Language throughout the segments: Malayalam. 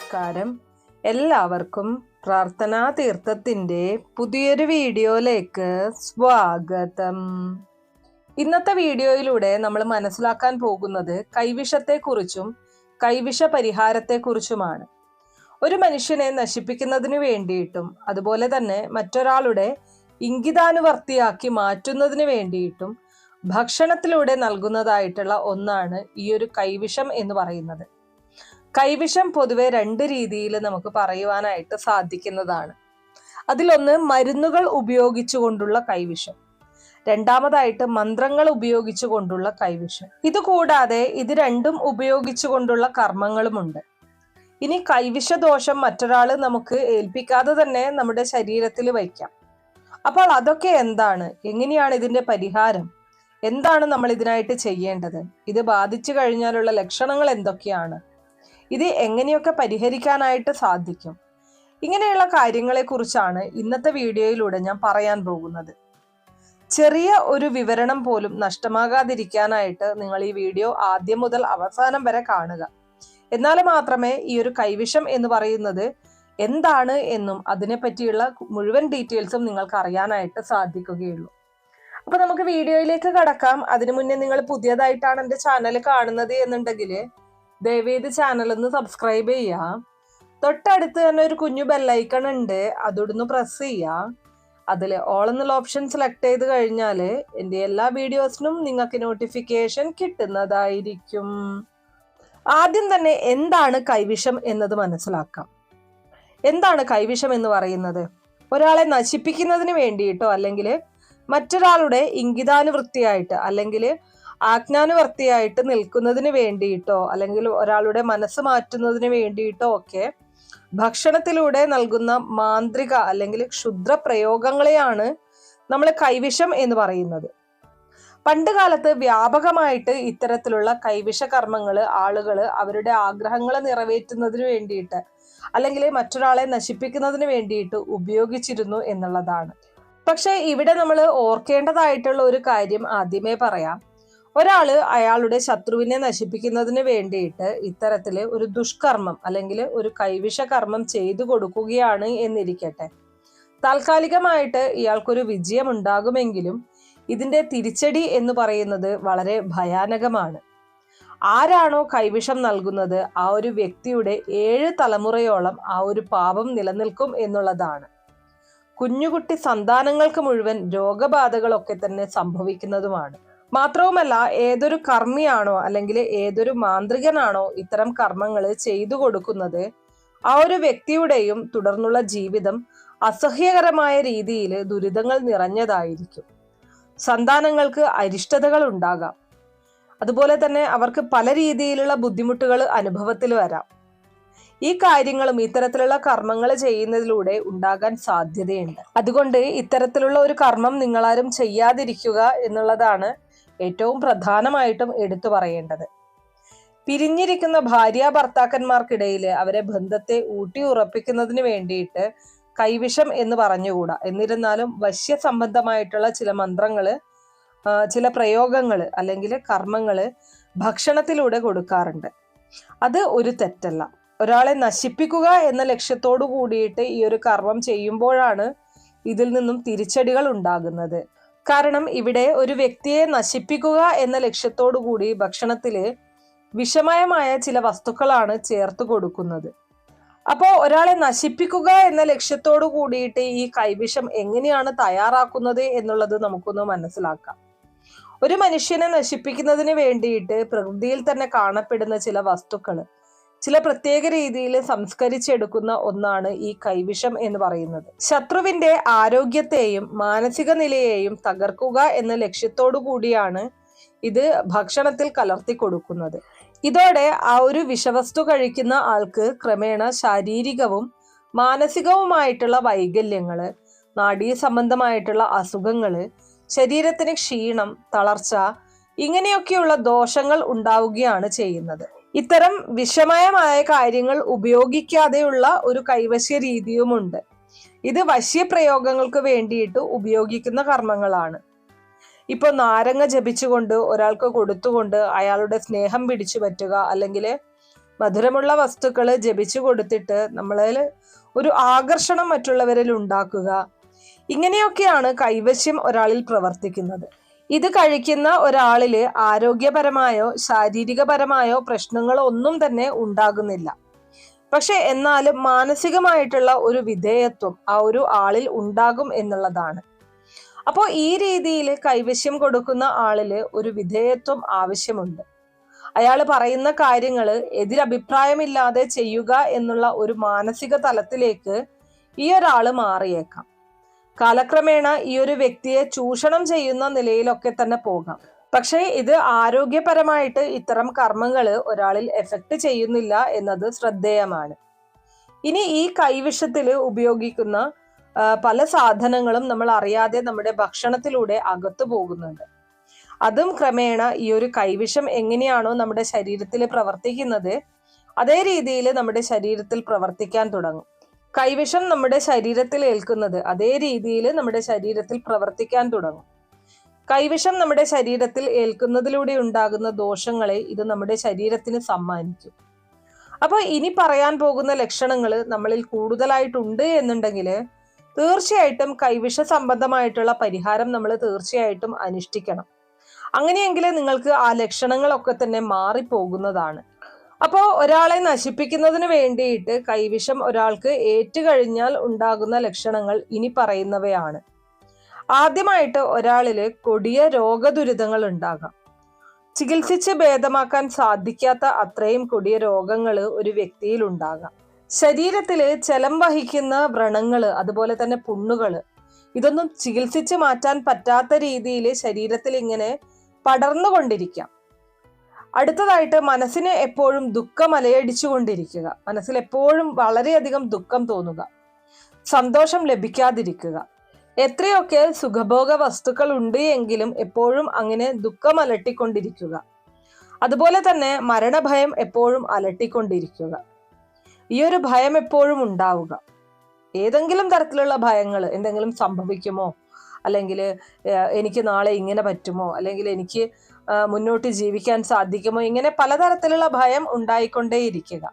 നമസ്കാരം. എല്ലാവർക്കും പ്രാർത്ഥനാ തീർത്ഥത്തിൻ്റെ പുതിയൊരു വീഡിയോയിലേക്ക് സ്വാഗതം. ഇന്നത്തെ വീഡിയോയിലൂടെ നമ്മൾ മനസ്സിലാക്കാൻ പോകുന്നത് കൈവിഷത്തെക്കുറിച്ചും കൈവിഷ പരിഹാരത്തെക്കുറിച്ചുമാണ്. ഒരു മനുഷ്യനെ നശിപ്പിക്കുന്നതിന് വേണ്ടിയിട്ടും അതുപോലെ തന്നെ മറ്റൊരാളുടെ ഇംഗിതാനുവർത്തിയാക്കി മാറ്റുന്നതിന് വേണ്ടിയിട്ടും ഭക്ഷണത്തിലൂടെ നൽകുന്നതായിട്ടുള്ള ഒന്നാണ് ഈ ഒരു കൈവിഷം എന്ന് പറയുന്നത്. കൈവിഷം പൊതുവെ രണ്ട് രീതിയിൽ നമുക്ക് പറയുവാനായിട്ട് സാധിക്കുന്നതാണ്. അതിലൊന്ന് മരുന്നുകൾ ഉപയോഗിച്ചുകൊണ്ടുള്ള കൈവിഷം, രണ്ടാമതായിട്ട് മന്ത്രങ്ങൾ ഉപയോഗിച്ചുകൊണ്ടുള്ള കൈവിഷം. ഇതുകൂടാതെ ഇത് രണ്ടും ഉപയോഗിച്ചുകൊണ്ടുള്ള കർമ്മങ്ങളുമുണ്ട്. ഇനി കൈവിഷദോഷം മറ്റൊരാൾ നമുക്ക് ഏൽപ്പിക്കാതെ തന്നെ നമ്മുടെ ശരീരത്തിൽ വയ്ക്കാം. അപ്പോൾ അതൊക്കെ എന്താണ്, എങ്ങനെയാണ് ഇതിന്റെ പരിഹാരം, എന്താണ് നമ്മൾ ഇതിനായിട്ട് ചെയ്യേണ്ടത്, ഇത് ബാധിച്ചു കഴിഞ്ഞാലുള്ള ലക്ഷണങ്ങൾ എന്തൊക്കെയാണ്, ഇത് എങ്ങനെയൊക്കെ പരിഹരിക്കാനായിട്ട് സാധിക്കും, ഇങ്ങനെയുള്ള കാര്യങ്ങളെ കുറിച്ചാണ് ഇന്നത്തെ വീഡിയോയിലൂടെ ഞാൻ പറയാൻ പോകുന്നത്. ചെറിയ ഒരു വിവരണം പോലും നഷ്ടമാകാതിരിക്കാനായിട്ട് നിങ്ങൾ ഈ വീഡിയോ ആദ്യം മുതൽ അവസാനം വരെ കാണുക. എന്നാൽ മാത്രമേ ഈ ഒരു കൈവിഷം എന്ന് പറയുന്നത് എന്താണ് എന്നും അതിനെ പറ്റിയുള്ള മുഴുവൻ ഡീറ്റെയിൽസും നിങ്ങൾക്ക് അറിയാനായിട്ട് സാധിക്കുകയുള്ളൂ. അപ്പൊ നമുക്ക് വീഡിയോയിലേക്ക് കടക്കാം. അതിനു മുന്നേ നിങ്ങൾ പുതിയതായിട്ടാണ് എൻ്റെ ചാനൽ കാണുന്നത് എന്നുണ്ടെങ്കിൽ ദയവേത് ചാനൽ ഒന്ന് സബ്സ്ക്രൈബ് ചെയ്യാം. തൊട്ടടുത്ത് തന്നെ ഒരു കുഞ്ഞു ബെല്ലൈക്കൺ ഉണ്ട്, അതൊന്ന് പ്രസ് ചെയ്യാം. അതിൽ ഓൾ എന്നുള്ള ഓപ്ഷൻ സെലക്ട് ചെയ്ത് കഴിഞ്ഞാൽ എൻ്റെ എല്ലാ വീഡിയോസിനും നിങ്ങൾക്ക് നോട്ടിഫിക്കേഷൻ കിട്ടുന്നതായിരിക്കും. ആദ്യം തന്നെ എന്താണ് കൈവിഷം എന്നത് മനസ്സിലാക്കാം. എന്താണ് കൈവിഷം എന്ന് പറയുന്നത്? ഒരാളെ നശിപ്പിക്കുന്നതിന് വേണ്ടിയിട്ടോ അല്ലെങ്കിൽ മറ്റൊരാളുടെ ഇംഗിതാനുവൃത്തിയായിട്ട് അല്ലെങ്കിൽ ആജ്ഞാനുവർത്തിയായിട്ട് നിൽക്കുന്നതിന് വേണ്ടിയിട്ടോ അല്ലെങ്കിൽ ഒരാളുടെ മനസ്സ് മാറ്റുന്നതിന് വേണ്ടിയിട്ടോ ഒക്കെ ഭക്ഷണത്തിലൂടെ നൽകുന്ന മാന്ത്രിക അല്ലെങ്കിൽ ക്ഷുദ്ര പ്രയോഗങ്ങളെയാണ് നമ്മൾ കൈവിഷം എന്ന് പറയുന്നത്. പണ്ട് കാലത്ത് വ്യാപകമായിട്ട് ഇത്തരത്തിലുള്ള കൈവിഷ കർമ്മങ്ങൾ ആളുകൾ അവരുടെ ആഗ്രഹങ്ങൾ നിറവേറ്റുന്നതിന് വേണ്ടിയിട്ട് അല്ലെങ്കിൽ മറ്റൊരാളെ നശിപ്പിക്കുന്നതിന് വേണ്ടിയിട്ട് ഉപയോഗിച്ചിരുന്നു എന്നുള്ളതാണ്. പക്ഷെ ഇവിടെ നമ്മൾ ഓർക്കേണ്ടതായിട്ടുള്ള ഒരു കാര്യം ആദ്യമേ പറയാം. ഒരാള് അയാളുടെ ശത്രുവിനെ നശിപ്പിക്കുന്നതിന് വേണ്ടിയിട്ട് ഇത്തരത്തില് ഒരു ദുഷ്കർമ്മം അല്ലെങ്കിൽ ഒരു കൈവിഷ കർമ്മം ചെയ്തു കൊടുക്കുകയാണ് എന്നിരിക്കട്ടെ. താൽക്കാലികമായിട്ട് ഇയാൾക്കൊരു വിജയം ഉണ്ടാകുമെങ്കിലും ഇതിന്റെ തിരിച്ചടി എന്ന് പറയുന്നത് വളരെ ഭയാനകമാണ്. ആരാണോ കൈവിഷം നൽകുന്നത് ആ ഒരു വ്യക്തിയുടെ 7 തലമുറയോളം ആ ഒരു പാപം നിലനിൽക്കും എന്നുള്ളതാണ്. കുഞ്ഞുകുട്ടി സന്താനങ്ങൾക്ക് മുഴുവൻ രോഗബാധകളൊക്കെ തന്നെ സംഭവിക്കുന്നതുമാണ്. മാത്രവുമല്ല, ഏതൊരു കർമ്മിയാണോ അല്ലെങ്കിൽ ഏതൊരു മാന്ത്രികനാണോ ഇത്തരം കർമ്മങ്ങൾ ചെയ്തു കൊടുക്കുന്നത് ആ ഒരു വ്യക്തിയുടെയും തുടർന്നുള്ള ജീവിതം അസഹ്യകരമായ രീതിയിൽ ദുരിതങ്ങൾ നിറഞ്ഞതായിരിക്കും. സന്താനങ്ങൾക്ക് അരിഷ്ടതകൾ ഉണ്ടാകാം, അതുപോലെ തന്നെ അവർക്ക് പല രീതിയിലുള്ള ബുദ്ധിമുട്ടുകൾ അനുഭവത്തിൽ വരാം. ഈ കാര്യങ്ങളും ഇത്തരത്തിലുള്ള കർമ്മങ്ങൾ ചെയ്യുന്നതിലൂടെ ഉണ്ടാകാൻ സാധ്യതയുണ്ട്. അതുകൊണ്ട് ഇത്തരത്തിലുള്ള ഒരു കർമ്മം നിങ്ങളാരും ചെയ്യാതിരിക്കുക എന്നുള്ളതാണ് ഏറ്റവും പ്രധാനമായിട്ടും എടുത്തു പറയേണ്ടത്. പിരിഞ്ഞിരിക്കുന്ന ഭാര്യ ഭർത്താക്കന്മാർക്കിടയിൽ അവരെ ബന്ധത്തെ ഊട്ടി ഉറപ്പിക്കുന്നതിന് വേണ്ടിയിട്ട് കൈവിഷം എന്ന് പറഞ്ഞുകൂടാ. എന്നിരുന്നാലും വശ്യ സംബന്ധമായിട്ടുള്ള ചില മന്ത്രങ്ങള്, ചില പ്രയോഗങ്ങള് അല്ലെങ്കിൽ കർമ്മങ്ങള് ഭക്ഷണത്തിലൂടെ കൊടുക്കാറുണ്ട്. അത് ഒരു തെറ്റല്ല. ഒരാളെ നശിപ്പിക്കുക എന്ന ലക്ഷ്യത്തോടു കൂടിയിട്ട് ഈ ഒരു കർമ്മം ചെയ്യുമ്പോഴാണ് ഇതിൽ നിന്നും തിരിച്ചടികൾ ഉണ്ടാകുന്നത്. കാരണം ഇവിടെ ഒരു വ്യക്തിയെ നശിപ്പിക്കുക എന്ന ലക്ഷ്യത്തോടു കൂടി ഭക്ഷണത്തില് വിഷമയമായ ചില വസ്തുക്കളാണ് ചേർത്ത് കൊടുക്കുന്നത്. അപ്പോൾ ഒരാളെ നശിപ്പിക്കുക എന്ന ലക്ഷ്യത്തോടു കൂടിയിട്ട് ഈ കൈവിഷം എങ്ങനെയാണ് തയ്യാറാക്കുന്നത് എന്നുള്ളത് നമുക്കൊന്ന് മനസ്സിലാക്കാം. ഒരു മനുഷ്യനെ നശിപ്പിക്കുന്നതിന് വേണ്ടിയിട്ട് പ്രകൃതിയിൽ തന്നെ കാണപ്പെടുന്ന ചില വസ്തുക്കൾ ചില പ്രത്യേക രീതിയിൽ സംസ്കരിച്ചെടുക്കുന്ന ഒന്നാണ് ഈ കൈവിഷം എന്ന് പറയുന്നത്. ശത്രുവിന്റെ ആരോഗ്യത്തെയും മാനസിക നിലയെയും തകർക്കുക എന്ന ലക്ഷ്യത്തോടു കൂടിയാണ് ഇത് ഭക്ഷണത്തിൽ കലർത്തി കൊടുക്കുന്നത്. ഇതോടെ ആ ഒരു വിഷവസ്തു കഴിക്കുന്ന ആൾക്ക് ക്രമേണ ശാരീരികവും മാനസികവുമായിട്ടുള്ള വൈകല്യങ്ങള്, നാഡീ സംബന്ധമായിട്ടുള്ള അസുഖങ്ങള്, ശരീരത്തിന് ക്ഷീണം, തളർച്ച, ഇങ്ങനെയൊക്കെയുള്ള ദോഷങ്ങൾ ഉണ്ടാവുകയാണ് ചെയ്യുന്നത്. ഇത്തരം വിഷമയമായ കാര്യങ്ങൾ ഉപയോഗിക്കാതെയുള്ള ഒരു കൈവശ്യ രീതിയുമുണ്ട്. ഇത് വശ്യപ്രയോഗങ്ങൾക്ക് വേണ്ടിയിട്ട് ഉപയോഗിക്കുന്ന കർമ്മങ്ങളാണ്. ഇപ്പൊ നാരങ്ങ ജപിച്ചുകൊണ്ട് ഒരാൾക്ക് കൊടുത്തുകൊണ്ട് അയാളുടെ സ്നേഹം പിടിച്ചു പറ്റുക, അല്ലെങ്കിൽ മധുരമുള്ള വസ്തുക്കൾ ജപിച്ചു കൊടുത്തിട്ട് നമ്മളിൽ ഒരു ആകർഷണം മറ്റുള്ളവരിൽ ഉണ്ടാക്കുക, ഇങ്ങനെയൊക്കെയാണ് കൈവശം ഒരാളിൽ പ്രവർത്തിക്കുന്നത്. ഇത് കഴിക്കുന്ന ഒരാളില് ആരോഗ്യപരമായോ ശാരീരികപരമായോ പ്രശ്നങ്ങളോ ഒന്നും തന്നെ ഉണ്ടാകുന്നില്ല. പക്ഷെ എന്നാലും മാനസികമായിട്ടുള്ള ഒരു വിധേയത്വം ആ ഒരു ആളിൽ ഉണ്ടാകും എന്നുള്ളതാണ്. അപ്പോൾ ഈ രീതിയിൽ കൈവശം കൊടുക്കുന്ന ആളില് ഒരു വിധേയത്വം ആവശ്യമുണ്ട്. അയാൾ പറയുന്ന കാര്യങ്ങൾ എതിരഭിപ്രായമില്ലാതെ ചെയ്യുക എന്നുള്ള ഒരു മാനസിക തലത്തിലേക്ക് ഈ ഒരാള് മാറിയേക്കാം. കാലക്രമേണ ഈ ഒരു വ്യക്തിയെ ചൂഷണം ചെയ്യുന്ന നിലയിലൊക്കെ തന്നെ പോകാം. പക്ഷേ ഇത് ആരോഗ്യപരമായിട്ട് ഇത്തരം കർമ്മങ്ങൾ ഒരാളിൽ എഫക്റ്റ് ചെയ്യുന്നില്ല എന്നത് ശ്രദ്ധേയമാണ്. ഇനി ഈ കൈവിഷത്തിൽ ഉപയോഗിക്കുന്ന പല സാധനങ്ങളും നമ്മൾ അറിയാതെ നമ്മുടെ ഭക്ഷണത്തിലൂടെ അകത്തു പോകുന്നുണ്ട്. അതും ക്രമേണ ഈ ഒരു കൈവിഷം എങ്ങനെയാണോ നമ്മുടെ ശരീരത്തിൽ പ്രവർത്തിക്കുന്നത് അതേ രീതിയിൽ നമ്മുടെ ശരീരത്തിൽ പ്രവർത്തിക്കാൻ തുടങ്ങും. കൈവിഷം നമ്മുടെ ശരീരത്തിൽ ഏൽക്കുന്നത് അതേ രീതിയിൽ നമ്മുടെ ശരീരത്തിൽ പ്രവർത്തിക്കാൻ തുടങ്ങും. കൈവിഷം നമ്മുടെ ശരീരത്തിൽ ഏൽക്കുന്നതിലൂടെ ഉണ്ടാകുന്ന ദോഷങ്ങളെ ഇത് നമ്മുടെ ശരീരത്തിന് സമ്മാനിക്കും. അപ്പോൾ ഇനി പറയാൻ പോകുന്ന ലക്ഷണങ്ങൾ നമ്മളിൽ കൂടുതലായിട്ടുണ്ട് എന്നുണ്ടെങ്കിൽ തീർച്ചയായിട്ടും കൈവിഷ സംബന്ധമായിട്ടുള്ള പരിഹാരം നമ്മൾ തീർച്ചയായിട്ടും അനുഷ്ഠിക്കണം. അങ്ങനെയെങ്കിൽ നിങ്ങൾക്ക് ആ ലക്ഷണങ്ങളൊക്കെ തന്നെ മാറിപ്പോകുന്നതാണ്. അപ്പോൾ ഒരാളെ നശിപ്പിക്കുന്നതിന് വേണ്ടിയിട്ട് കൈവിഷം ഒരാൾക്ക് ഏറ്റുകഴിഞ്ഞാൽ ഉണ്ടാകുന്ന ലക്ഷണങ്ങൾ ഇനി പറയുന്നവയാണ്. ആദ്യമായിട്ട് ഒരാളില് കൊടിയ രോഗദുരിതങ്ങൾ ഉണ്ടാകാം. ചികിത്സിച്ച് ഭേദമാക്കാൻ സാധിക്കാത്ത അത്രയും കൊടിയ രോഗങ്ങൾ ഒരു വ്യക്തിയിൽ ഉണ്ടാകാം. ശരീരത്തില് ചലം വഹിക്കുന്ന വ്രണങ്ങള്, അതുപോലെ തന്നെ പുണ്ണുകള്, ഇതൊന്നും ചികിത്സിച്ച് മാറ്റാൻ പറ്റാത്ത രീതിയിൽ ശരീരത്തിൽ ഇങ്ങനെ പടർന്നുകൊണ്ടിരിക്കാം. അടുത്തതായിട്ട് മനസ്സിന് എപ്പോഴും ദുഃഖം അലയടിച്ചുകൊണ്ടിരിക്കുക, മനസ്സിൽ എപ്പോഴും വളരെയധികം ദുഃഖം തോന്നുക, സന്തോഷം ലഭിക്കാതിരിക്കുക. എത്രയൊക്കെ സുഖഭോഗ വസ്തുക്കൾ ഉണ്ട് എങ്കിലും എപ്പോഴും അങ്ങനെ ദുഃഖം അലട്ടിക്കൊണ്ടിരിക്കുക. അതുപോലെ തന്നെ മരണഭയം എപ്പോഴും അലട്ടിക്കൊണ്ടിരിക്കുക. ഈ ഒരു ഭയം എപ്പോഴും ഉണ്ടാവുക. ഏതെങ്കിലും തരത്തിലുള്ള ഭയങ്ങൾ, എന്തെങ്കിലും സംഭവിക്കുമോ, അല്ലെങ്കിൽ എനിക്ക് നാളെ ഇങ്ങനെ പറ്റുമോ, അല്ലെങ്കിൽ എനിക്ക് മുന്നോട്ട് ജീവിക്കാൻ സാധിക്കുമോ, ഇങ്ങനെ പലതരത്തിലുള്ള ഭയം ഉണ്ടായിക്കൊണ്ടേയിരിക്കുക.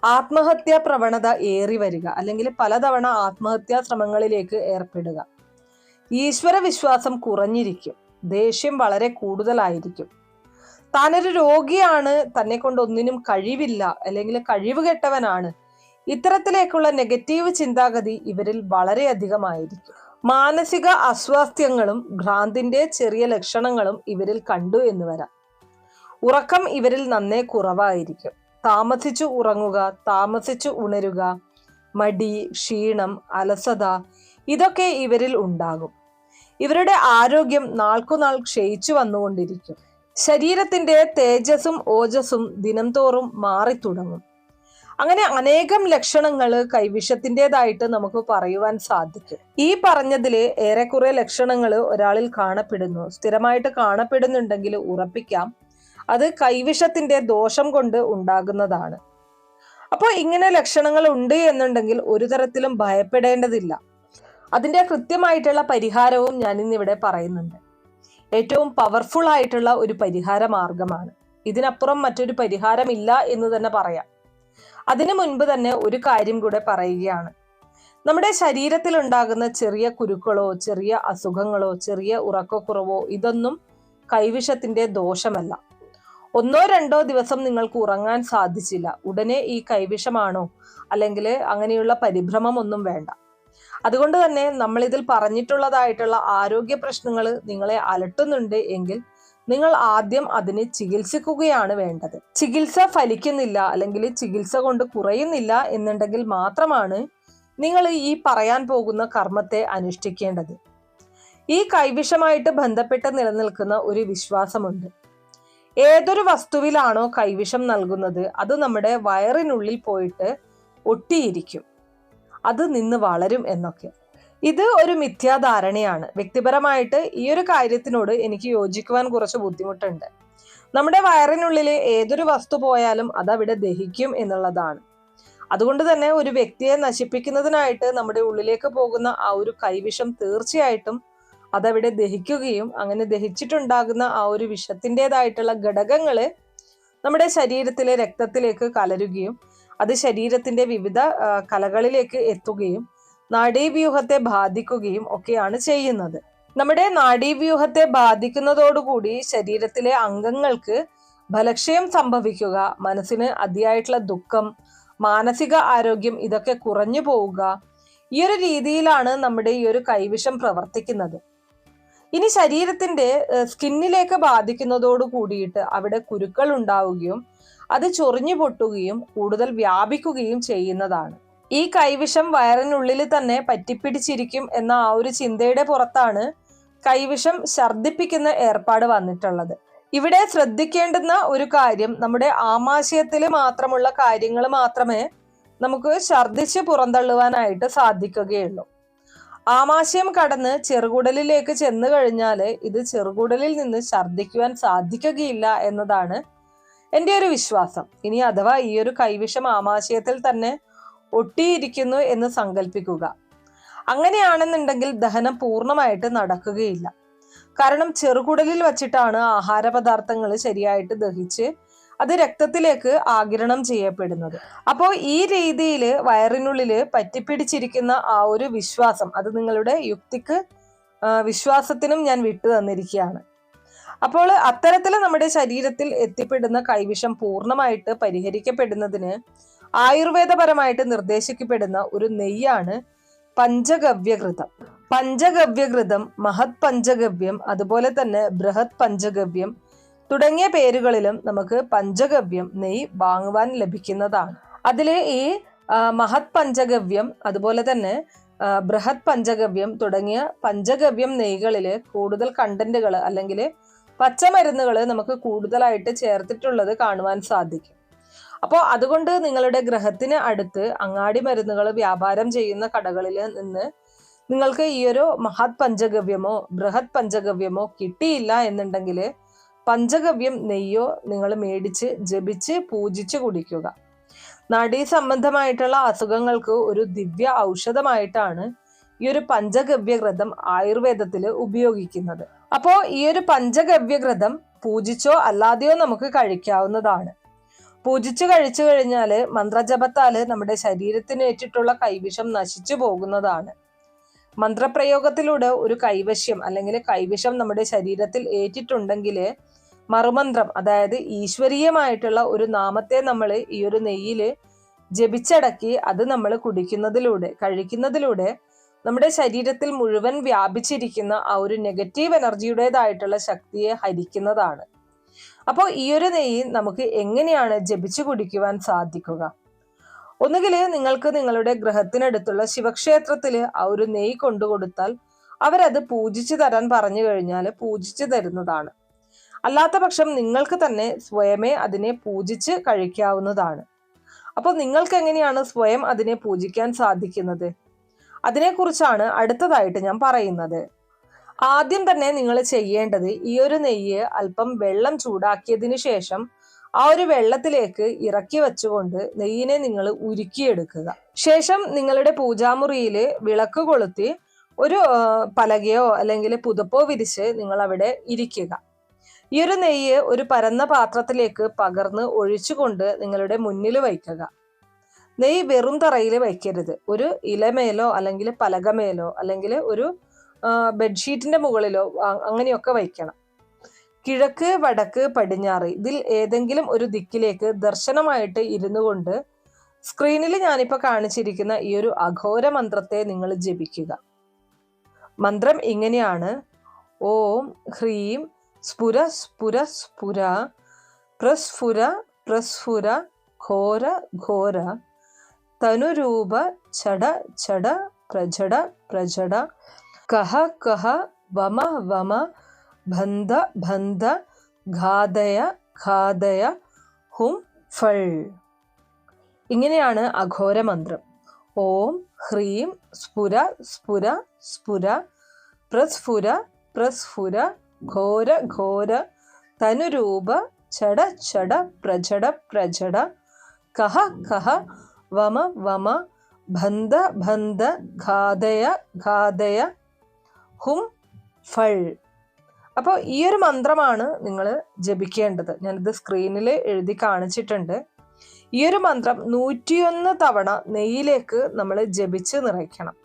ആത്മഹത്യാ പ്രവണത ഏറി വരിക, അല്ലെങ്കിൽ പലതവണ ആത്മഹത്യാ ശ്രമങ്ങളിലേക്ക് ഏർപ്പെടുക. ഈശ്വര വിശ്വാസം കുറഞ്ഞിരിക്കും. ദേഷ്യം വളരെ കൂടുതലായിരിക്കും. താനൊരു രോഗിയാണ്, തന്നെ കൊണ്ട് ഒന്നിനും കഴിവില്ല, അല്ലെങ്കിൽ കഴിവ് കെട്ടവനാണ്, ഇത്തരത്തിലേക്കുള്ള നെഗറ്റീവ് ചിന്താഗതി ഇവരിൽ വളരെയധികമായിരിക്കും. മാനസിക അസ്വാസ്ഥ്യങ്ങളും ഭ്രാന്തിന്റെ ചെറിയ ലക്ഷണങ്ങളും ഇവരിൽ കണ്ടു എന്ന് വരാം. ഉറക്കം ഇവരിൽ നന്നേ കുറവായിരിക്കും. താമസിച്ചു ഉറങ്ങുക, താമസിച്ചു ഉണരുക, മടി, ക്ഷീണം, അലസത, ഇതൊക്കെ ഇവരിൽ ഉണ്ടാകും. ഇവരുടെ ആരോഗ്യം നാൾക്കുനാൾ ക്ഷയിച്ചു വന്നുകൊണ്ടിരിക്കും. ശരീരത്തിന്റെ തേജസ്സും ഓജസ്സും ദിനം തോറും മാറിത്തുടങ്ങും. അങ്ങനെ അനേകം ലക്ഷണങ്ങൾ കൈവിഷത്തിൻ്റെതായിട്ട് നമുക്ക് പറയുവാൻ സാധിക്കും. ഈ പറഞ്ഞതില് ഏറെക്കുറെ ലക്ഷണങ്ങൾ ഒരാളിൽ കാണപ്പെടുന്നു, സ്ഥിരമായിട്ട് കാണപ്പെടുന്നുണ്ടെങ്കിൽ ഉറപ്പിക്കാം അത് കൈവിഷത്തിന്റെ ദോഷം കൊണ്ട് ഉണ്ടാകുന്നതാണ്. അപ്പോൾ ഇങ്ങനെ ലക്ഷണങ്ങൾ ഉണ്ട് എന്നുണ്ടെങ്കിൽ ഒരു തരത്തിലും ഭയപ്പെടേണ്ടതില്ല. അതിന്റെ കൃത്യമായിട്ടുള്ള പരിഹാരവും ഞാൻ ഇന്നിവിടെ പറയുന്നുണ്ട്. ഏറ്റവും പവർഫുൾ ആയിട്ടുള്ള ഒരു പരിഹാര മാർഗമാണ്. ഇതിനപ്പുറം മറ്റൊരു പരിഹാരമില്ല എന്ന് തന്നെ പറയാം. അതിനു മുൻപ് തന്നെ ഒരു കാര്യം കൂടെ പറയുകയാണ്. നമ്മുടെ ശരീരത്തിൽ ഉണ്ടാകുന്ന ചെറിയ കുരുക്കളോ ചെറിയ അസുഖങ്ങളോ ചെറിയ ഉറക്കക്കുറവോ ഇതൊന്നും കൈവിഷത്തിന്റെ ദോഷമല്ല. 1-2 ദിവസം നിങ്ങൾക്ക് ഉറങ്ങാൻ സാധിച്ചില്ല, ഉടനെ ഈ കൈവിഷമാണോ അല്ലെങ്കിൽ അങ്ങനെയുള്ള പരിഭ്രമം ഒന്നും വേണ്ട. അതുകൊണ്ട് തന്നെ നമ്മളിതിൽ പറഞ്ഞിട്ടുള്ളതായിട്ടുള്ള ആരോഗ്യ പ്രശ്നങ്ങൾ നിങ്ങളെ അലട്ടുന്നുണ്ട് എങ്കിൽ നിങ്ങൾ ആദ്യം അതിനെ ചികിത്സിക്കുകയാണ് വേണ്ടത്. ചികിത്സ ഫലിക്കുന്നില്ല അല്ലെങ്കിൽ ചികിത്സ കൊണ്ട് കുറയുന്നില്ല എന്നുണ്ടെങ്കിൽ മാത്രമാണ് നിങ്ങൾ ഈ പറയാൻ പോകുന്ന കർമ്മത്തെ അനുഷ്ഠിക്കേണ്ടത്. ഈ കൈവിഷമായിട്ട് ബന്ധപ്പെട്ട് നിലനിൽക്കുന്ന ഒരു വിശ്വാസമുണ്ട്. ഏതൊരു വസ്തുവിലാണോ കൈവിഷം നൽകുന്നത് അത് നമ്മുടെ വയറിനുള്ളിൽ പോയിട്ട് ഒട്ടിയിരിക്കും, അത് നിന്ന് വളരും എന്നൊക്കെ. ഇത് ഒരു മിഥ്യാധാരണയാണ്. വ്യക്തിപരമായിട്ട് ഈ ഒരു കാര്യത്തിനോട് എനിക്ക് യോജിക്കുവാൻ കുറച്ച് ബുദ്ധിമുട്ടുണ്ട്. നമ്മുടെ വയറിനുള്ളിൽ ഏതൊരു വസ്തു പോയാലും അതവിടെ ദഹിക്കും എന്നുള്ളതാണ്. അതുകൊണ്ട് തന്നെ ഒരു വ്യക്തിയെ നശിപ്പിക്കുന്നതിനായിട്ട് നമ്മുടെ ഉള്ളിലേക്ക് പോകുന്ന ആ ഒരു കൈവിഷം തീർച്ചയായിട്ടും അതവിടെ ദഹിക്കുകയും അങ്ങനെ ദഹിച്ചിട്ടുണ്ടാകുന്ന ആ ഒരു വിഷത്തിൻ്റെതായിട്ടുള്ള ഘടകങ്ങള് നമ്മുടെ ശരീരത്തിലെ രക്തത്തിലേക്ക് കലരുകയും അത് ശരീരത്തിന്റെ വിവിധ കലകളിലേക്ക് എത്തുകയും നാഡീവ്യൂഹത്തെ ബാധിക്കുകയും ഒക്കെയാണ് ചെയ്യുന്നത്. നമ്മുടെ നാഡീവ്യൂഹത്തെ ബാധിക്കുന്നതോടുകൂടി ശരീരത്തിലെ അംഗങ്ങൾക്ക് ബലക്ഷയം സംഭവിക്കുക, മനസ്സിന് അതിയായിട്ടുള്ള ദുഃഖം, മാനസിക ആരോഗ്യം ഇതൊക്കെ കുറഞ്ഞു പോവുക, ഈ ഒരു രീതിയിലാണ് നമ്മുടെ ഈ ഒരു കൈവിഷം പ്രവർത്തിക്കുന്നത്. ഇനി ശരീരത്തിന്റെ സ്കിന്നിലേക്ക് ബാധിക്കുന്നതോട് കൂടിയിട്ട് അവിടെ കുരുക്കൾ ഉണ്ടാവുകയും അത് ചൊറിഞ്ഞു പൊട്ടുകയും കൂടുതൽ വ്യാപിക്കുകയും ചെയ്യുന്നതാണ്. ഈ കൈവിഷം വയറിനുള്ളിൽ തന്നെ പറ്റിപ്പിടിച്ചിരിക്കും എന്ന ആ ഒരു ചിന്തയുടെ പുറത്താണ് കൈവിഷം ഛർദിപ്പിക്കുന്ന ഏർപ്പാട് വന്നിട്ടുള്ളത്. ഇവിടെ ശ്രദ്ധിക്കേണ്ടുന്ന ഒരു കാര്യം, നമ്മുടെ ആമാശയത്തിൽ മാത്രമുള്ള കാര്യങ്ങൾ മാത്രമേ നമുക്ക് ഛർദിച്ച് പുറന്തള്ളുവാനായിട്ട് സാധിക്കുകയുള്ളൂ. ആമാശയം കടന്ന് ചെറുകുടലിലേക്ക് ചെന്നു കഴിഞ്ഞാൽ ഇത് ചെറുകുടലിൽ നിന്ന് ഛർദിക്കുവാൻ സാധിക്കുകയില്ല എന്നതാണ് എൻ്റെ ഒരു വിശ്വാസം. ഇനി അഥവാ ഈ ഒരു കൈവിഷം ആമാശയത്തിൽ തന്നെ ഒട്ടിയിരിക്കുന്നു എന്ന് സങ്കല്പിക്കുക. അങ്ങനെയാണെന്നുണ്ടെങ്കിൽ ദഹനം പൂർണ്ണമായിട്ട് നടക്കുകയില്ല. കാരണം ചെറുകുടലിൽ വച്ചിട്ടാണ് ആഹാര പദാർത്ഥങ്ങൾ ശരിയായിട്ട് ദഹിച്ച് അത് രക്തത്തിലേക്ക് ആഗിരണം ചെയ്യപ്പെടുന്നത്. അപ്പോൾ ഈ രീതിയിൽ വയറിനുള്ളിൽ പറ്റിപ്പിടിച്ചിരിക്കുന്ന ആ ഒരു വിശ്വാസം, അത് നിങ്ങളുടെ യുക്തിക്ക് വിശ്വാസത്തിനും ഞാൻ വിട്ടു തന്നിരിക്കുകയാണ്. അപ്പോൾ അത്തരത്തിൽ നമ്മുടെ ശരീരത്തിൽ എത്തിപ്പെടുന്ന കൈവിഷം പൂർണ്ണമായിട്ട് പരിഹരിക്കപ്പെടുന്നതിന് ആയുർവേദപരമായിട്ട് നിർദ്ദേശിക്കപ്പെടുന്ന ഒരു നെയ്യാണ് പഞ്ചഗവ്യഘൃതം. പഞ്ചഗവ്യഘൃതം, മഹത് പഞ്ചഗവ്യം, അതുപോലെ തന്നെ ബൃഹത് പഞ്ചഗവ്യം തുടങ്ങിയ പേരുകളിലും നമുക്ക് പഞ്ചഗവ്യം നെയ്യ് വാങ്ങുവാൻ ലഭിക്കുന്നതാണ്. അതിലെ ഈ മഹത് പഞ്ചഗവ്യം അതുപോലെ തന്നെ ബൃഹത് പഞ്ചഗവ്യം തുടങ്ങിയ പഞ്ചഗവ്യം നെയ്കളില് കൂടുതൽ കണ്ടന്റുകൾ അല്ലെങ്കിൽ പച്ചമരുന്നുകൾ നമുക്ക് കൂടുതലായിട്ട് ചേർത്തിട്ടുള്ളത് കാണുവാൻ സാധിക്കും. അപ്പോൾ അതുകൊണ്ട് നിങ്ങളുടെ ഗൃഹത്തിന് അടുത്ത് അങ്ങാടി മരുന്നുകൾ വ്യാപാരം ചെയ്യുന്ന കടകളിൽ നിന്ന് നിങ്ങൾക്ക് ഈ ഒരു മഹത് പഞ്ചഗവ്യമോ ബൃഹത് പഞ്ചഗവ്യമോ കിട്ടിയില്ല എന്നുണ്ടെങ്കിൽ പഞ്ചഗവ്യം നെയ്യോ നിങ്ങൾ മേടിച്ച് ജപിച്ച് പൂജിച്ച് കുടിക്കുക. നാഡീ സംബന്ധമായിട്ടുള്ള അസുഖങ്ങൾക്ക് ഒരു ദിവ്യ ഔഷധമായിട്ടാണ് ഈ ഒരു പഞ്ചഗവ്യഘൃതം ആയുർവേദത്തിൽ ഉപയോഗിക്കുന്നത്. അപ്പോൾ ഈ ഒരു പഞ്ചഗവ്യഘൃതം പൂജിച്ചോ അല്ലാതെയോ നമുക്ക് കഴിക്കാവുന്നതാണ്. പൂജിച്ചു കഴിച്ചു കഴിഞ്ഞാൽ മന്ത്രജപത്താല് നമ്മുടെ ശരീരത്തിന് ഏറ്റിട്ടുള്ള കൈവിഷം നശിച്ചു പോകുന്നതാണ്. മന്ത്രപ്രയോഗത്തിലൂടെ ഒരു കൈവശ്യം അല്ലെങ്കിൽ കൈവിഷം നമ്മുടെ ശരീരത്തിൽ ഏറ്റിട്ടുണ്ടെങ്കിൽ മറുമന്ത്രം, അതായത് ഈശ്വരീയമായിട്ടുള്ള ഒരു നാമത്തെ നമ്മൾ ഈ ഒരു നെയ്യിൽ ജപിച്ചടക്കി അത് നമ്മൾ കുടിക്കുന്നതിലൂടെ കഴിക്കുന്നതിലൂടെ നമ്മുടെ ശരീരത്തിൽ മുഴുവൻ വ്യാപിച്ചിരിക്കുന്ന ആ ഒരു നെഗറ്റീവ് എനർജിയുടേതായിട്ടുള്ള ശക്തിയെ ഹരിക്കുന്നതാണ്. അപ്പോൾ ഈ ഒരു നെയ്യ് നമുക്ക് എങ്ങനെയാണ് ജപിച്ചു കുടിക്കുവാൻ സാധിക്കുക? ഒന്നുകിൽ നിങ്ങൾക്ക് നിങ്ങളുടെ ഗൃഹത്തിനടുത്തുള്ള ശിവക്ഷേത്രത്തിൽ ആ ഒരു നെയ്യ് കൊണ്ടുകൊടുത്താൽ അവരത് പൂജിച്ചു തരാൻ പറഞ്ഞു കഴിഞ്ഞാൽ പൂജിച്ചു തരുന്നതാണ്. അല്ലാത്ത പക്ഷം നിങ്ങൾക്ക് തന്നെ സ്വയമേ അതിനെ പൂജിച്ച് കഴിക്കാവുന്നതാണ്. അപ്പോൾ നിങ്ങൾക്ക് എങ്ങനെയാണ് സ്വയം അതിനെ പൂജിക്കാൻ സാധിക്കുന്നത്? അതിനെക്കുറിച്ചാണ് അടുത്തതായിട്ട് ഞാൻ പറയുന്നത്. ആദ്യം തന്നെ നിങ്ങൾ ചെയ്യേണ്ടത് ഈ ഒരു നെയ്യ് അല്പം വെള്ളം ചൂടാക്കിയതിനു ശേഷം ആ ഒരു വെള്ളത്തിലേക്ക് ഇറക്കി വെച്ചുകൊണ്ട് നെയ്യിനെ നിങ്ങൾ ഉരുക്കിയെടുക്കുക. ശേഷം നിങ്ങളുടെ പൂജാമുറിയിൽ വിളക്ക് കൊളുത്തി ഒരു പലകയോ അല്ലെങ്കിൽ പുതപ്പോ വിരിച്ച് നിങ്ങൾ അവിടെ ഇരിക്കുക. ഈ ഒരു നെയ്യ് ഒരു പരന്ന പാത്രത്തിലേക്ക് പകർന്ന് ഒഴിച്ചുകൊണ്ട് നിങ്ങളുടെ മുന്നിൽ വയ്ക്കുക. നെയ്യ് വെറും തറയിൽ വയ്ക്കരുത്. ഒരു ഇലമേലോ അല്ലെങ്കിൽ പലകമേലോ അല്ലെങ്കിൽ ഒരു ബെഡ്ഷീറ്റിന്റെ മുകളിലോ അങ്ങനെയൊക്കെ വയ്ക്കണം. കിഴക്ക്, വടക്ക്, പടിഞ്ഞാറ് ഇതിൽ ഏതെങ്കിലും ഒരു ദിക്കിലേക്ക് ദർശനമായിട്ട് ഇരുന്നു കൊണ്ട് സ്ക്രീനിൽ ഞാനിപ്പോൾ കാണിച്ചിരിക്കുന്ന ഈ ഒരു അഘോര മന്ത്രത്തെ നിങ്ങൾ ജപിക്കുക. മന്ത്രം ഇങ്ങനെയാണ്: ഓം ഹ്രീം സ്ഫുര സ്ഫുര സ്ഫുര പ്രസ്ഫുര പ്രസ്ഫുര ഘോര ഘോര തനുരൂപ ഛട ഛട പ്രജട പ്രജട കഹ കഹ വമ വമ ബന്ധ ബന്ധ ഘാതയ ഘാതയ ഹും ഫൾ. ഇങ്ങനെയാണ് അഘോര മന്ത്രം. ഓം ഹ്രീം സ്ഫുര സ്ഫുര സ്ഫുര പ്രസ്ഫുര പ്രസ്ഫുര ഘോര ഘോര തനുരൂപ ഛട ഛട പ്രജട പ്രജട കഹ കഹ വമ വമ ബന്ധ ബന്ധ ഘാതയ ഘാതയ ഹും ഫൾ. അപ്പോൾ ഈ ഒരു മന്ത്രമാണ് നിങ്ങൾ ജപിക്കേണ്ടത്. ഞാനിത് സ്ക്രീനിൽ എഴുതി കാണിച്ചിട്ടുണ്ട്. ഈ ഒരു മന്ത്രം 101 തവണ നെയ്യിലേക്ക് നമ്മൾ ജപിച്ച് നിറയ്ക്കണം.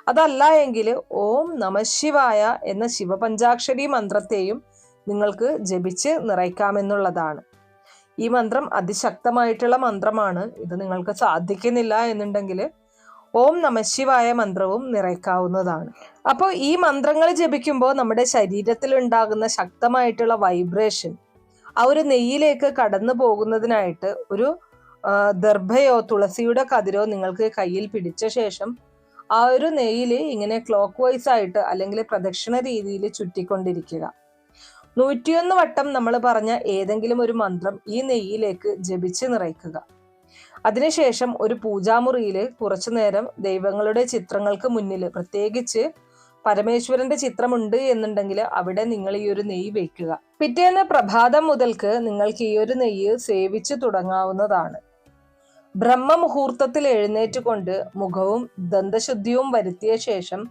അതല്ല എങ്കിൽ ഓം നമഃശിവായ എന്ന ശിവപഞ്ചാക്ഷരി മന്ത്രത്തെയും നിങ്ങൾക്ക് ജപിച്ച് നിറയ്ക്കാമെന്നുള്ളതാണ്. ഈ മന്ത്രം അതിശക്തമായിട്ടുള്ള മന്ത്രമാണ്. ഇത് നിങ്ങൾക്ക് സാധിക്കുന്നില്ല എന്നുണ്ടെങ്കിൽ ഓം നമഃശിവായ മന്ത്രവും നിറയ്ക്കാവുന്നതാണ്. അപ്പോൾ ഈ മന്ത്രങ്ങൾ ജപിക്കുമ്പോൾ നമ്മുടെ ശരീരത്തിൽ ഉണ്ടാകുന്ന ശക്തമായിട്ടുള്ള വൈബ്രേഷൻ ആ ഒരു നെയ്യിലേക്ക് കടന്നു പോകുന്നതിനായിട്ട് ഒരു ദർഭയോ തുളസിയുടെ കതിരോ നിങ്ങൾക്ക് കയ്യിൽ പിടിച്ച ശേഷം ആ ഒരു നെയ്യിൽ ഇങ്ങനെ ക്ലോക്ക് വൈസ് ആയിട്ട് അല്ലെങ്കിൽ പ്രദക്ഷിണ രീതിയിൽ ചുറ്റിക്കൊണ്ടിരിക്കുക. 101 വട്ടം നമ്മൾ പറഞ്ഞ ഏതെങ്കിലും ഒരു മന്ത്രം ഈ നെയ്യിലേക്ക് ജപിച്ച് നിറയ്ക്കുക. അതിനുശേഷം ഒരു പൂജാമുറിയിൽ കുറച്ചു നേരം ദൈവങ്ങളുടെ ചിത്രങ്ങൾക്ക് മുന്നിൽ, പ്രത്യേകിച്ച് പരമേശ്വരന്റെ ചിത്രമുണ്ട് എന്നുണ്ടെങ്കിൽ അവിടെ നിങ്ങൾ ഈ ഒരു നെയ്യ് വയ്ക്കുക. പിറ്റേന്ന് പ്രഭാതം മുതൽക്ക് നിങ്ങൾക്ക് ഈ ഒരു നെയ്യ് സേവിച്ചു തുടങ്ങാവുന്നതാണ്. ബ്രഹ്മമുഹൂർത്തത്തിൽ എഴുന്നേറ്റുകൊണ്ട് മുഖവും ദന്തശുദ്ധിയും വരുത്തിയ ശേഷം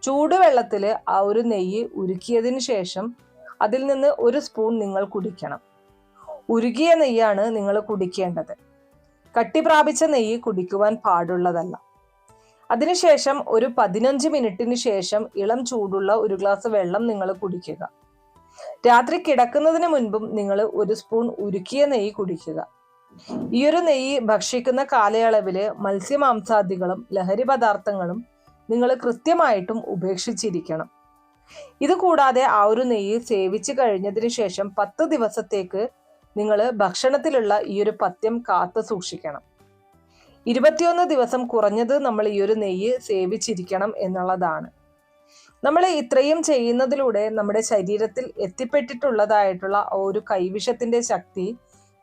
ചൂടുവെള്ളത്തിൽ ആ ഒരു നെയ്യ് ഉരുക്കിയതിനു ശേഷം അതിൽ നിന്ന് ഒരു സ്പൂൺ നിങ്ങൾ കുടിക്കണം. ഉരുകിയ നെയ്യാണ് നിങ്ങൾ കുടിക്കേണ്ടത്. കട്ടി പ്രാപിച്ച നെയ്യ് കുടിക്കുവാൻ പാടുള്ളതല്ല. അതിനുശേഷം ഒരു 15 മിനിറ്റിന് ശേഷം ഇളം ചൂടുള്ള ഒരു ഗ്ലാസ് വെള്ളം നിങ്ങൾ കുടിക്കുക. രാത്രി കിടക്കുന്നതിന് മുൻപും നിങ്ങൾ ഒരു സ്പൂൺ ഉരുക്കിയ നെയ്യ് കുടിക്കുക. ഈ ഒരു നെയ്യ് ഭക്ഷിക്കുന്ന കാലയളവില് മത്സ്യമാംസാദികളും ലഹരി പദാർത്ഥങ്ങളും നിങ്ങൾ കൃത്യമായിട്ടും ഉപേക്ഷിച്ചിരിക്കണം. ഇത് കൂടാതെ ആ ഒരു നെയ്യ് സേവിച്ചു കഴിഞ്ഞതിന് ശേഷം 10 ദിവസത്തേക്ക് നിങ്ങൾ ഭക്ഷണത്തിലുള്ള ഈ ഒരു പഥ്യം കാത്തു സൂക്ഷിക്കണം. 21 ദിവസം കുറഞ്ഞത് നമ്മൾ ഈ ഒരു നെയ്യ് സേവിച്ചിരിക്കണം എന്നുള്ളതാണ്. നമ്മൾ ഇത്രയും ചെയ്യുന്നതിലൂടെ നമ്മുടെ ശരീരത്തിൽ എത്തിപ്പെട്ടിട്ടുള്ളതായിട്ടുള്ള ഒരു കൈവിഷത്തിന്റെ ശക്തി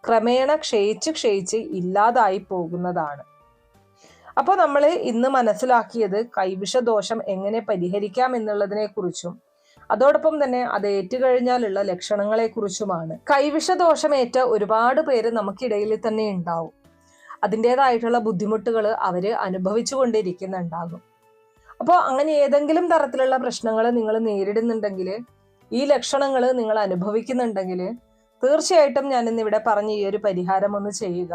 ക്രമേണ ക്ഷയിച്ച് ഇല്ലാതായി പോകുന്നതാണ്. അപ്പോൾ നമ്മൾ ഇന്ന് മനസ്സിലാക്കിയത് കൈവിഷദോഷം എങ്ങനെ പരിഹരിക്കാം എന്നുള്ളതിനെ കുറിച്ചും അതോടൊപ്പം തന്നെ അത് ഏറ്റുകഴിഞ്ഞാലുള്ള ലക്ഷണങ്ങളെ കുറിച്ചുമാണ്. കൈവിഷദോഷമേറ്റ ഒരുപാട് പേര് നമുക്കിടയിൽ തന്നെ ഉണ്ടാവും. അതിൻ്റെതായിട്ടുള്ള ബുദ്ധിമുട്ടുകൾ അവര് അനുഭവിച്ചു കൊണ്ടിരിക്കുന്നുണ്ടാകും. അപ്പോൾ അങ്ങനെ ഏതെങ്കിലും തരത്തിലുള്ള പ്രശ്നങ്ങൾ നിങ്ങൾ നേരിടുന്നുണ്ടെങ്കിൽ, ഈ ലക്ഷണങ്ങൾ നിങ്ങൾ അനുഭവിക്കുന്നുണ്ടെങ്കിൽ, തീർച്ചയായിട്ടും ഞാൻ ഇന്നിവിടെ പറഞ്ഞ ഈ ഒരു പരിഹാരം ഒന്ന് ചെയ്യുക.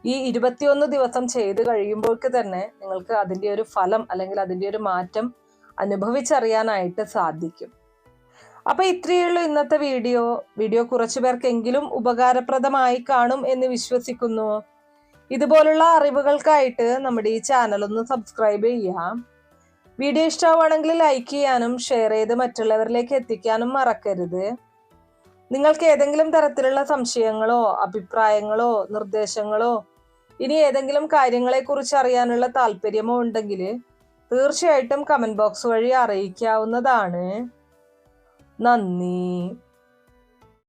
ഈ 21 ദിവസം ചെയ്ത് കഴിയുമ്പോഴേക്ക് തന്നെ നിങ്ങൾക്ക് അതിൻ്റെ ഒരു ഫലം അല്ലെങ്കിൽ അതിൻ്റെ ഒരു മാറ്റം അനുഭവിച്ചറിയാനായിട്ട് സാധിക്കും. അപ്പൊ ഇത്രയുള്ളൂ ഇന്നത്തെ വീഡിയോ കുറച്ചു പേർക്കെങ്കിലും ഉപകാരപ്രദമായി കാണും എന്ന് വിശ്വസിക്കുന്നു. ഇതുപോലുള്ള അറിവുകൾക്കായിട്ട് നമ്മുടെ ഈ ചാനൽ ഒന്ന് സബ്സ്ക്രൈബ് ചെയ്യാം. വീഡിയോ ഇഷ്ടമാണെങ്കിൽ ലൈക്ക് ചെയ്യാനും ഷെയർ ചെയ്ത് മറ്റുള്ളവരിലേക്ക് എത്തിക്കാനും മറക്കരുത്. നിങ്ങൾക്ക് ഏതെങ്കിലും തരത്തിലുള്ള സംശയങ്ങളോ അഭിപ്രായങ്ങളോ നിർദ്ദേശങ്ങളോ ഇനി ഏതെങ്കിലും കാര്യങ്ങളെ കുറിച്ച് അറിയാനുള്ള താല്പര്യമോ ഉണ്ടെങ്കിൽ തീർച്ചയായിട്ടും കമന്റ് ബോക്സ് വഴി അറിയിക്കാവുന്നതാണ്. നന്ദി.